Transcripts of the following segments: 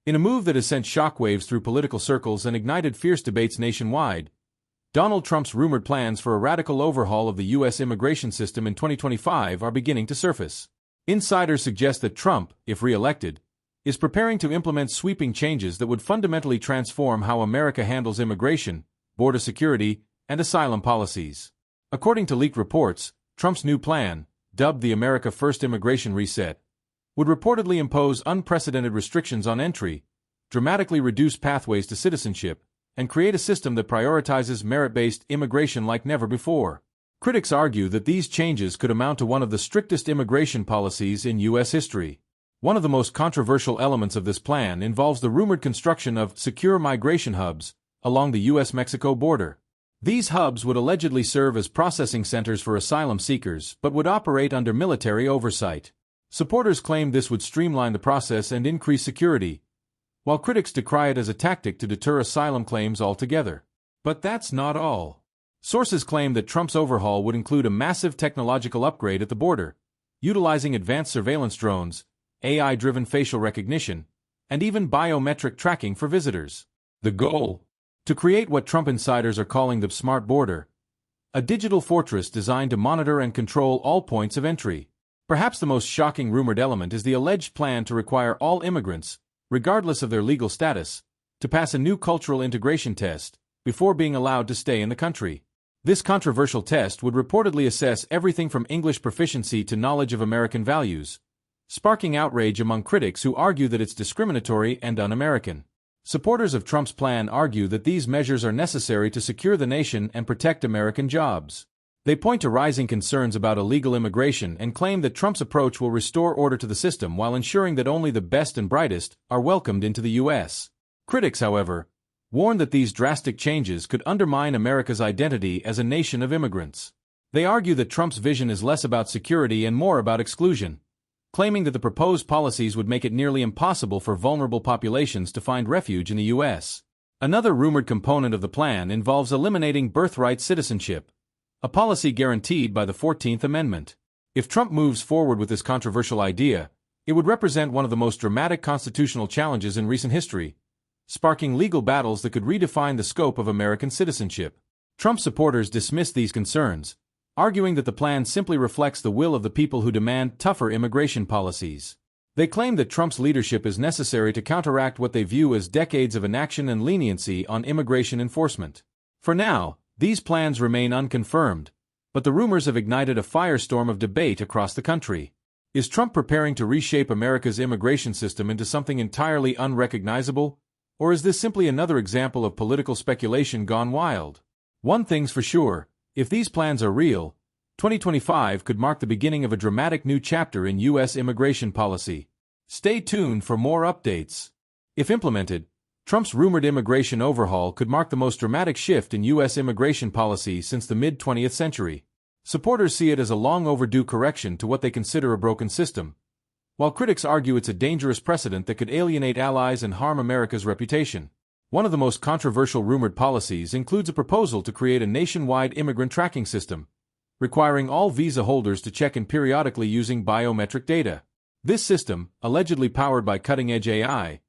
In a move that has sent shockwaves through political circles and ignited fierce debates nationwide, Donald Trump's rumored plans for a radical overhaul of the U.S. immigration system in 2025 are beginning to surface. Insiders suggest that Trump, if re-elected, is preparing to implement sweeping changes that would fundamentally transform how America handles immigration, border security, and asylum policies. According to leaked reports, Trump's new plan, dubbed the America First Immigration Reset, would reportedly impose unprecedented restrictions on entry, dramatically reduce pathways to citizenship, and create a system that prioritizes merit-based immigration like never before. Critics argue that these changes could amount to one of the strictest immigration policies in U.S. history. One of the most controversial elements of this plan involves the rumored construction of secure migration hubs along the U.S.-Mexico border. These hubs would allegedly serve as processing centers for asylum seekers but would operate under military oversight. Supporters claim this would streamline the process and increase security, while critics decry it as a tactic to deter asylum claims altogether. But that's not all. Sources claim that Trump's overhaul would include a massive technological upgrade at the border, utilizing advanced surveillance drones, AI-driven facial recognition, and even biometric tracking for visitors. The goal? To create what Trump insiders are calling the smart border, a digital fortress designed to monitor and control all points of entry. Perhaps the most shocking rumored element is the alleged plan to require all immigrants, regardless of their legal status, to pass a new cultural integration test before being allowed to stay in the country. This controversial test would reportedly assess everything from English proficiency to knowledge of American values, sparking outrage among critics who argue that it's discriminatory and un-American. Supporters of Trump's plan argue that these measures are necessary to secure the nation and protect American jobs. They point to rising concerns about illegal immigration and claim that Trump's approach will restore order to the system while ensuring that only the best and brightest are welcomed into the U.S. Critics, however, warn that these drastic changes could undermine America's identity as a nation of immigrants. They argue that Trump's vision is less about security and more about exclusion, claiming that the proposed policies would make it nearly impossible for vulnerable populations to find refuge in the U.S. Another rumored component of the plan involves eliminating birthright citizenship, a policy guaranteed by the 14th Amendment. If Trump moves forward with this controversial idea, it would represent one of the most dramatic constitutional challenges in recent history, sparking legal battles that could redefine the scope of American citizenship. Trump supporters dismiss these concerns, arguing that the plan simply reflects the will of the people who demand tougher immigration policies. They claim that Trump's leadership is necessary to counteract what they view as decades of inaction and leniency on immigration enforcement. For now, these plans remain unconfirmed, but the rumors have ignited a firestorm of debate across the country. Is Trump preparing to reshape America's immigration system into something entirely unrecognizable, or is this simply another example of political speculation gone wild? One thing's for sure, if these plans are real, 2025 could mark the beginning of a dramatic new chapter in U.S. immigration policy. Stay tuned for more updates. If implemented, Trump's rumored immigration overhaul could mark the most dramatic shift in U.S. immigration policy since the mid-20th century. Supporters see it as a long-overdue correction to what they consider a broken system, while critics argue it's a dangerous precedent that could alienate allies and harm America's reputation. One of the most controversial rumored policies includes a proposal to create a nationwide immigrant tracking system, requiring all visa holders to check in periodically using biometric data. This system, allegedly powered by cutting-edge AI,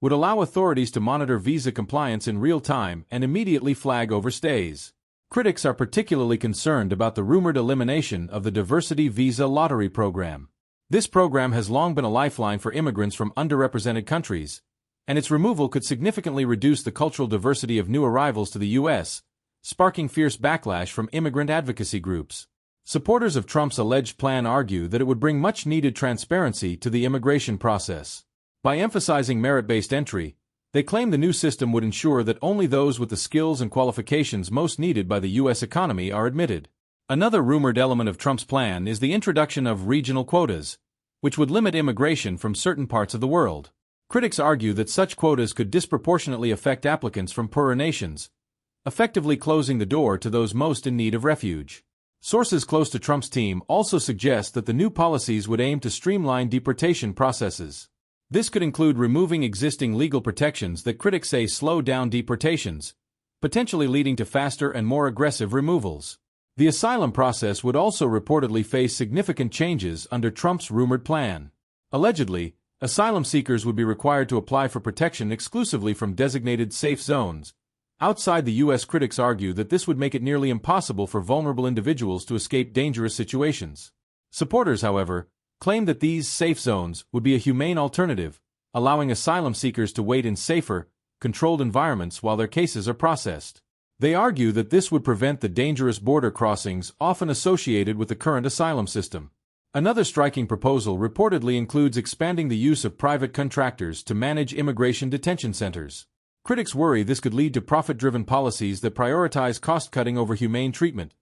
would allow authorities to monitor visa compliance in real time and immediately flag overstays. Critics are particularly concerned about the rumored elimination of the diversity visa lottery program. This program has long been a lifeline for immigrants from underrepresented countries, and its removal could significantly reduce the cultural diversity of new arrivals to the U.S., sparking fierce backlash from immigrant advocacy groups. Supporters of Trump's alleged plan argue that it would bring much-needed transparency to the immigration process. By emphasizing merit-based entry, they claim the new system would ensure that only those with the skills and qualifications most needed by the U.S. economy are admitted. Another rumored element of Trump's plan is the introduction of regional quotas, which would limit immigration from certain parts of the world. Critics argue that such quotas could disproportionately affect applicants from poorer nations, effectively closing the door to those most in need of refuge. Sources close to Trump's team also suggest that the new policies would aim to streamline deportation processes. This could include removing existing legal protections that critics say slow down deportations, potentially leading to faster and more aggressive removals. The asylum process would also reportedly face significant changes under Trump's rumored plan. Allegedly, Asylum seekers would be required to apply for protection exclusively from designated safe zones. Outside the U.S., critics argue that this would make it nearly impossible for vulnerable individuals to escape dangerous situations. Supporters, however, claim that these safe zones would be a humane alternative, allowing asylum seekers to wait in safer, controlled environments while their cases are processed. They argue that this would prevent the dangerous border crossings often associated with the current asylum system. Another striking proposal reportedly includes expanding the use of private contractors to manage immigration detention centers. Critics worry this could lead to profit-driven policies that prioritize cost-cutting over humane treatment,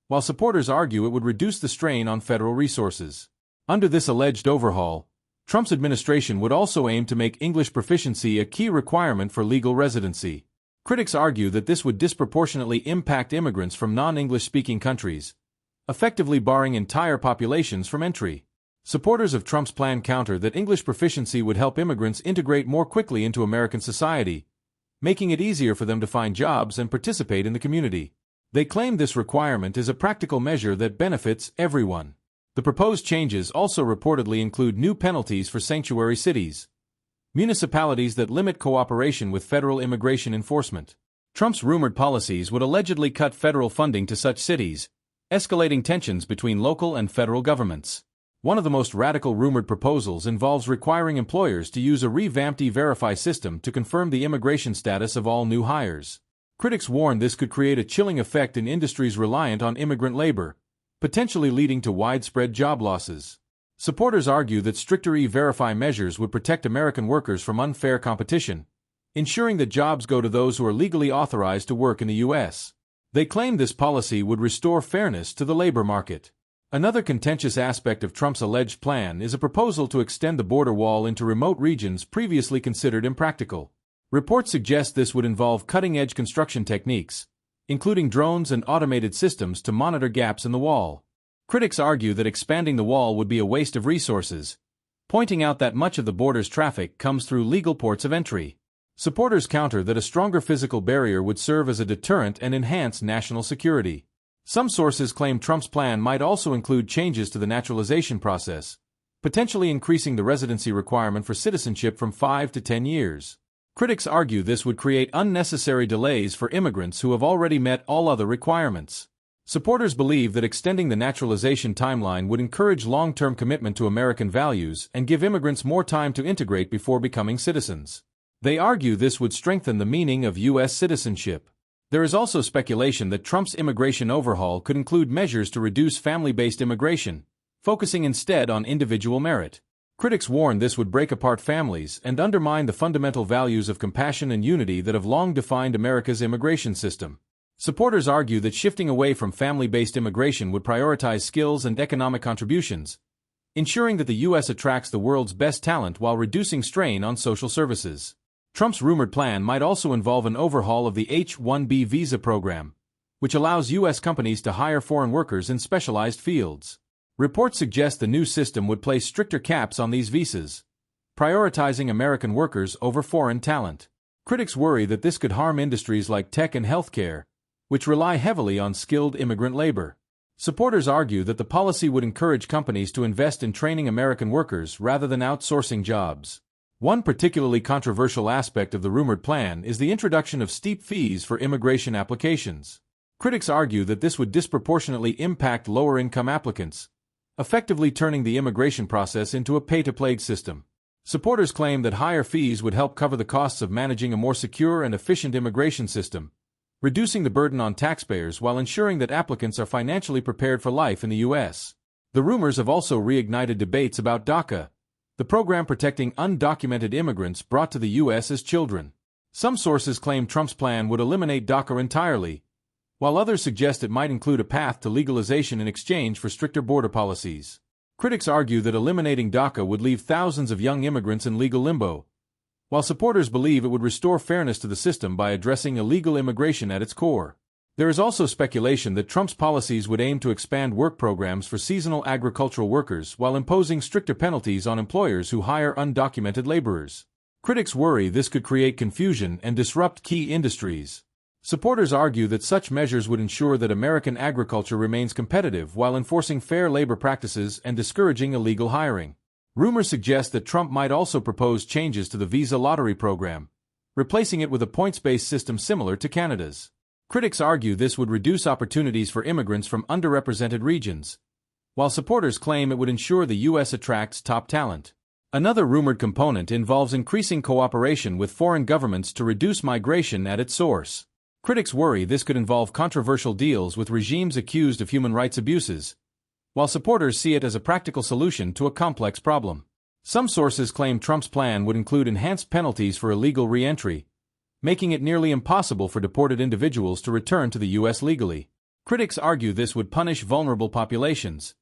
while supporters argue it would reduce the strain on federal resources. Under this alleged overhaul, Trump's administration would also aim to make English proficiency a key requirement for legal residency. Critics argue that this would disproportionately impact immigrants from non-English-speaking countries, effectively barring entire populations from entry. Supporters of Trump's plan counter that English proficiency would help immigrants integrate more quickly into American society, making it easier for them to find jobs and participate in the community. They claim this requirement is a practical measure that benefits everyone. The proposed changes also reportedly include new penalties for sanctuary cities, municipalities that limit cooperation with federal immigration enforcement. Trump's rumored policies would allegedly cut federal funding to such cities, escalating tensions between local and federal governments. One of the most radical rumored proposals involves requiring employers to use a revamped E-Verify system to confirm the immigration status of all new hires. Critics warn this could create a chilling effect in industries reliant on immigrant labor, potentially leading to widespread job losses. Supporters argue that stricter E-Verify measures would protect American workers from unfair competition, ensuring that jobs go to those who are legally authorized to work in the U.S. They claim this policy would restore fairness to the labor market. Another contentious aspect of Trump's alleged plan is a proposal to extend the border wall into remote regions previously considered impractical. Reports suggest this would involve cutting-edge construction techniques, including drones and automated systems to monitor gaps in the wall. Critics argue that expanding the wall would be a waste of resources, pointing out that much of the border's traffic comes through legal ports of entry. Supporters counter that a stronger physical barrier would serve as a deterrent and enhance national security. Some sources claim Trump's plan might also include changes to the naturalization process, potentially increasing the residency requirement for citizenship from 5 to 10 years. Critics argue this would create unnecessary delays for immigrants who have already met all other requirements. Supporters believe that extending the naturalization timeline would encourage long-term commitment to American values and give immigrants more time to integrate before becoming citizens. They argue this would strengthen the meaning of U.S. citizenship. There is also speculation that Trump's immigration overhaul could include measures to reduce family-based immigration, focusing instead on individual merit. Critics warn this would break apart families and undermine the fundamental values of compassion and unity that have long defined America's immigration system. Supporters argue that shifting away from family-based immigration would prioritize skills and economic contributions, ensuring that the U.S. attracts the world's best talent while reducing strain on social services. Trump's rumored plan might also involve an overhaul of the H-1B visa program, which allows U.S. companies to hire foreign workers in specialized fields. Reports suggest the new system would place stricter caps on these visas, prioritizing American workers over foreign talent. Critics worry that this could harm industries like tech and healthcare, which rely heavily on skilled immigrant labor. Supporters argue that the policy would encourage companies to invest in training American workers rather than outsourcing jobs. One particularly controversial aspect of the rumored plan is the introduction of steep fees for immigration applications. Critics argue that this would disproportionately impact lower-income applicants, effectively turning the immigration process into a pay-to-play system. Supporters claim that higher fees would help cover the costs of managing a more secure and efficient immigration system, reducing the burden on taxpayers while ensuring that applicants are financially prepared for life in the U.S. The rumors have also reignited debates about DACA, the program protecting undocumented immigrants brought to the U.S. as children. Some sources claim Trump's plan would eliminate DACA entirely, while others suggest it might include a path to legalization in exchange for stricter border policies. Critics argue that eliminating DACA would leave thousands of young immigrants in legal limbo, while supporters believe it would restore fairness to the system by addressing illegal immigration at its core. There is also speculation that Trump's policies would aim to expand work programs for seasonal agricultural workers while imposing stricter penalties on employers who hire undocumented laborers. Critics worry this could create confusion and disrupt key industries. Supporters argue that such measures would ensure that American agriculture remains competitive while enforcing fair labor practices and discouraging illegal hiring. Rumors suggest that Trump might also propose changes to the visa lottery program, replacing it with a points-based system similar to Canada's. Critics argue this would reduce opportunities for immigrants from underrepresented regions, while supporters claim it would ensure the U.S. attracts top talent. Another rumored component involves increasing cooperation with foreign governments to reduce migration at its source. Critics worry this could involve controversial deals with regimes accused of human rights abuses, while supporters see it as a practical solution to a complex problem. Some sources claim Trump's plan would include enhanced penalties for illegal re-entry, making it nearly impossible for deported individuals to return to the U.S. legally. Critics argue this would punish vulnerable populations,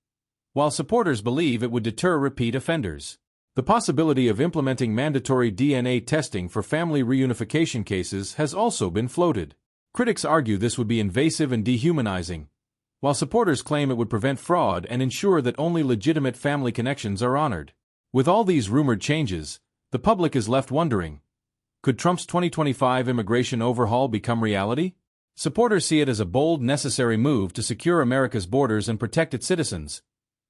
while supporters believe it would deter repeat offenders. The possibility of implementing mandatory DNA testing for family reunification cases has also been floated. Critics argue this would be invasive and dehumanizing, while supporters claim it would prevent fraud and ensure that only legitimate family connections are honored. With all these rumored changes, the public is left wondering, could Trump's 2025 immigration overhaul become reality? Supporters see it as a bold, necessary move to secure America's borders and protect its citizens,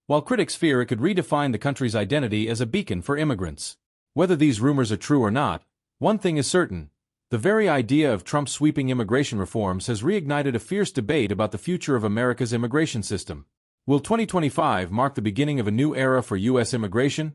while critics fear it could redefine the country's identity as a beacon for immigrants. Whether these rumors are true or not, one thing is certain: the very idea of Trump's sweeping immigration reforms has reignited a fierce debate about the future of America's immigration system. Will 2025 mark the beginning of a new era for U.S. immigration?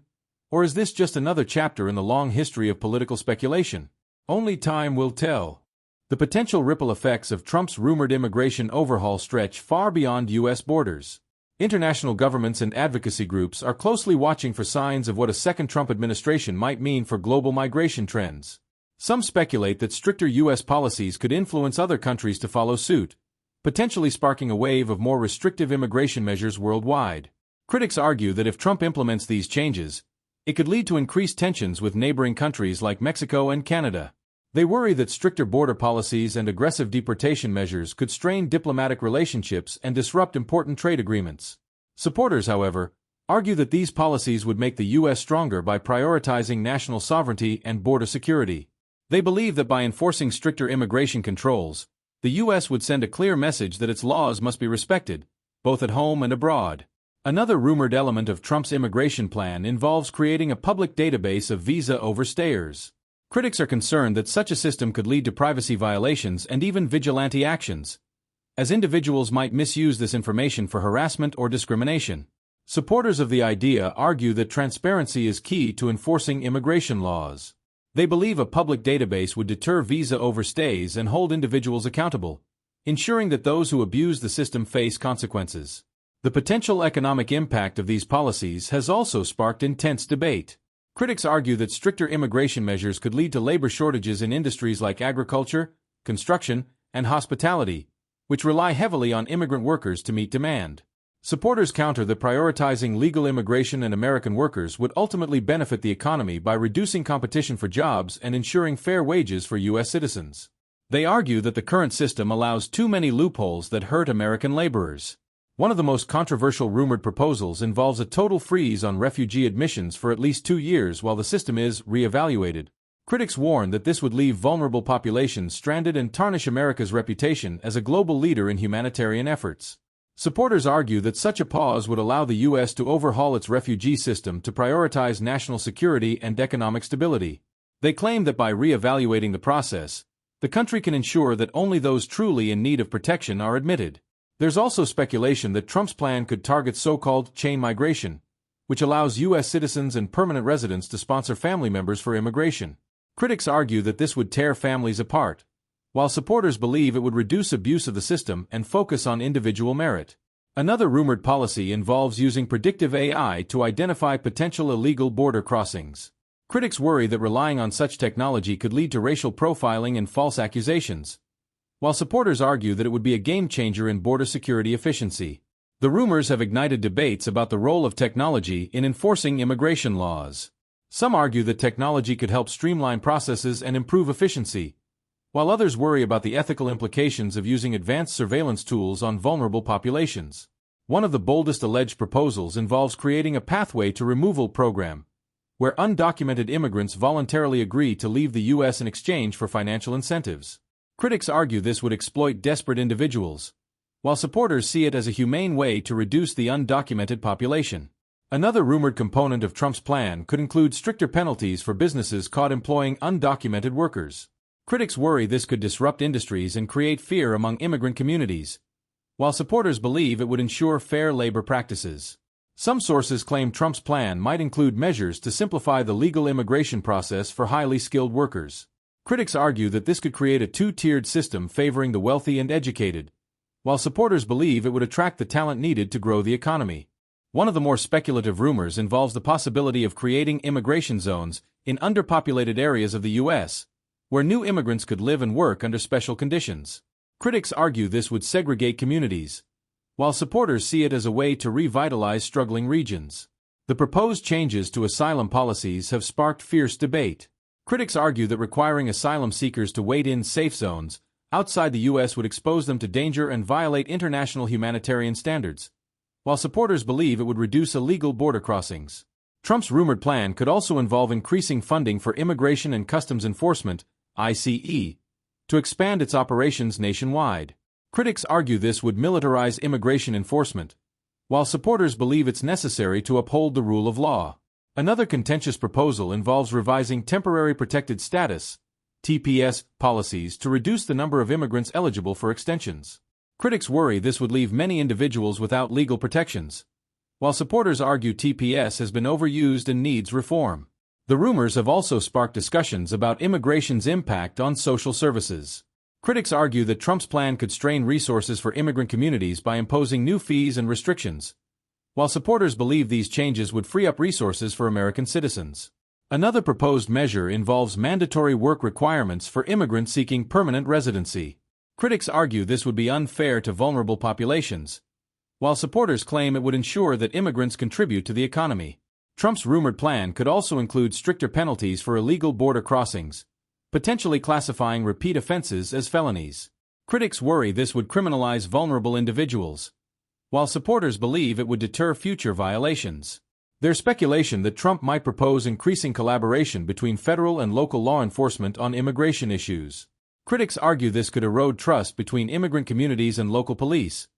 Or is this just another chapter in the long history of political speculation? Only time will tell. The potential ripple effects of Trump's rumored immigration overhaul stretch far beyond U.S. borders. International governments and advocacy groups are closely watching for signs of what a second Trump administration might mean for global migration trends. Some speculate that stricter U.S. policies could influence other countries to follow suit, potentially sparking a wave of more restrictive immigration measures worldwide. Critics argue that if Trump implements these changes, it could lead to increased tensions with neighboring countries like Mexico and Canada. They worry that stricter border policies and aggressive deportation measures could strain diplomatic relationships and disrupt important trade agreements. Supporters, however, argue that these policies would make the U.S. stronger by prioritizing national sovereignty and border security. They believe that by enforcing stricter immigration controls, the U.S. would send a clear message that its laws must be respected, both at home and abroad. Another rumored element of Trump's immigration plan involves creating a public database of visa overstayers. Critics are concerned that such a system could lead to privacy violations and even vigilante actions, as individuals might misuse this information for harassment or discrimination. Supporters of the idea argue that transparency is key to enforcing immigration laws. They believe a public database would deter visa overstays and hold individuals accountable, ensuring that those who abuse the system face consequences. The potential economic impact of these policies has also sparked intense debate. Critics argue that stricter immigration measures could lead to labor shortages in industries like agriculture, construction, and hospitality, which rely heavily on immigrant workers to meet demand. Supporters counter that prioritizing legal immigration and American workers would ultimately benefit the economy by reducing competition for jobs and ensuring fair wages for U.S. citizens. They argue that the current system allows too many loopholes that hurt American laborers. One of the most controversial rumored proposals involves a total freeze on refugee admissions for at least 2 years while the system is re-evaluated. Critics warn that this would leave vulnerable populations stranded and tarnish America's reputation as a global leader in humanitarian efforts. Supporters argue that such a pause would allow the U.S. to overhaul its refugee system to prioritize national security and economic stability. They claim that by re-evaluating the process, the country can ensure that only those truly in need of protection are admitted. There's also speculation that Trump's plan could target so-called chain migration, which allows U.S. citizens and permanent residents to sponsor family members for immigration. Critics argue that this would tear families apart, while supporters believe it would reduce abuse of the system and focus on individual merit. Another rumored policy involves using predictive AI to identify potential illegal border crossings. Critics worry that relying on such technology could lead to racial profiling and false accusations, while supporters argue that it would be a game-changer in border security efficiency. The rumors have ignited debates about the role of technology in enforcing immigration laws. Some argue that technology could help streamline processes and improve efficiency, while others worry about the ethical implications of using advanced surveillance tools on vulnerable populations. One of the boldest alleged proposals involves creating a pathway to removal program, where undocumented immigrants voluntarily agree to leave the U.S. in exchange for financial incentives. Critics argue this would exploit desperate individuals, while supporters see it as a humane way to reduce the undocumented population. Another rumored component of Trump's plan could include stricter penalties for businesses caught employing undocumented workers. Critics worry this could disrupt industries and create fear among immigrant communities, while supporters believe it would ensure fair labor practices. Some sources claim Trump's plan might include measures to simplify the legal immigration process for highly skilled workers. Critics argue that this could create a two-tiered system favoring the wealthy and educated, while supporters believe it would attract the talent needed to grow the economy. One of the more speculative rumors involves the possibility of creating immigration zones in underpopulated areas of the U.S., where new immigrants could live and work under special conditions. Critics argue this would segregate communities, while supporters see it as a way to revitalize struggling regions. The proposed changes to asylum policies have sparked fierce debate. Critics argue that requiring asylum seekers to wait in safe zones outside the U.S. would expose them to danger and violate international humanitarian standards, while supporters believe it would reduce illegal border crossings. Trump's rumored plan could also involve increasing funding for Immigration and Customs Enforcement, ICE, to expand its operations nationwide. Critics argue this would militarize immigration enforcement, while supporters believe it's necessary to uphold the rule of law. Another contentious proposal involves revising temporary protected status, TPS, policies to reduce the number of immigrants eligible for extensions. Critics worry this would leave many individuals without legal protections, while supporters argue TPS has been overused and needs reform. The rumors have also sparked discussions about immigration's impact on social services. Critics argue that Trump's plan could strain resources for immigrant communities by imposing new fees and restrictions, while supporters believe these changes would free up resources for American citizens. Another proposed measure involves mandatory work requirements for immigrants seeking permanent residency. Critics argue this would be unfair to vulnerable populations, while supporters claim it would ensure that immigrants contribute to the economy. Trump's rumored plan could also include stricter penalties for illegal border crossings, potentially classifying repeat offenses as felonies. Critics worry this would criminalize vulnerable individuals, while supporters believe it would deter future violations. There's speculation that Trump might propose increasing collaboration between federal and local law enforcement on immigration issues. Critics argue this could erode trust between immigrant communities and local police,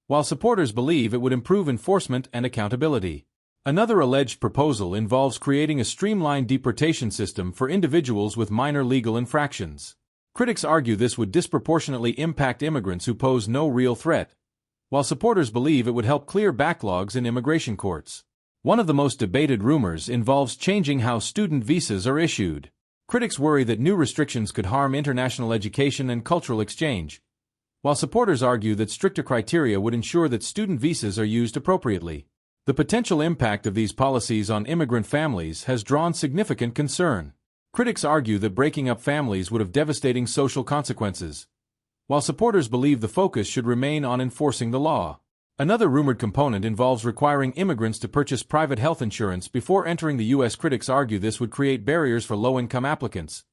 while supporters believe it would improve enforcement and accountability. Another alleged proposal involves creating a streamlined deportation system for individuals with minor legal infractions. Critics argue this would disproportionately impact immigrants who pose no real threat, while supporters believe it would help clear backlogs in immigration courts. One of the most debated rumors involves changing how student visas are issued. Critics worry that new restrictions could harm international education and cultural exchange, while supporters argue that stricter criteria would ensure that student visas are used appropriately. The potential impact of these policies on immigrant families has drawn significant concern. Critics argue that breaking up families would have devastating social consequences, while supporters believe the focus should remain on enforcing the law. Another rumored component involves requiring immigrants to purchase private health insurance before entering the U.S. Critics argue this would create barriers for low-income applicants,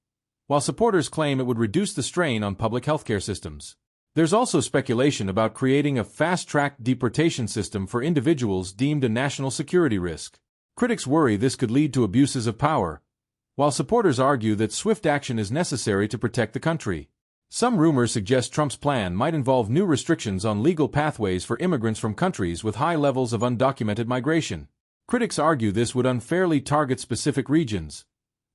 while supporters claim it would reduce the strain on public healthcare systems. There's also speculation about creating a fast-track deportation system for individuals deemed a national security risk. Critics worry this could lead to abuses of power, while supporters argue that swift action is necessary to protect the country. Some rumors suggest Trump's plan might involve new restrictions on legal pathways for immigrants from countries with high levels of undocumented migration. Critics argue this would unfairly target specific regions,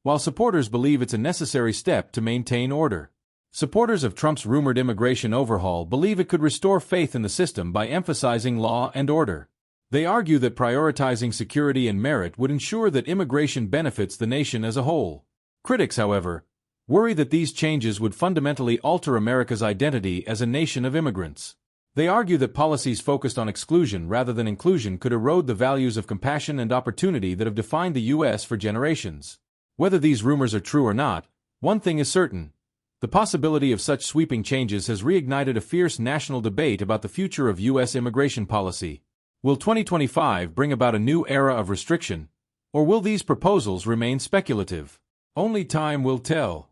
while supporters believe it's a necessary step to maintain order. Supporters of Trump's rumored immigration overhaul believe it could restore faith in the system by emphasizing law and order. They argue that prioritizing security and merit would ensure that immigration benefits the nation as a whole. Critics, however, worry that these changes would fundamentally alter America's identity as a nation of immigrants. They argue that policies focused on exclusion rather than inclusion could erode the values of compassion and opportunity that have defined the U.S. for generations. Whether these rumors are true or not, one thing is certain: the possibility of such sweeping changes has reignited a fierce national debate about the future of U.S. immigration policy. Will 2025 bring about a new era of restriction, or will these proposals remain speculative? Only time will tell.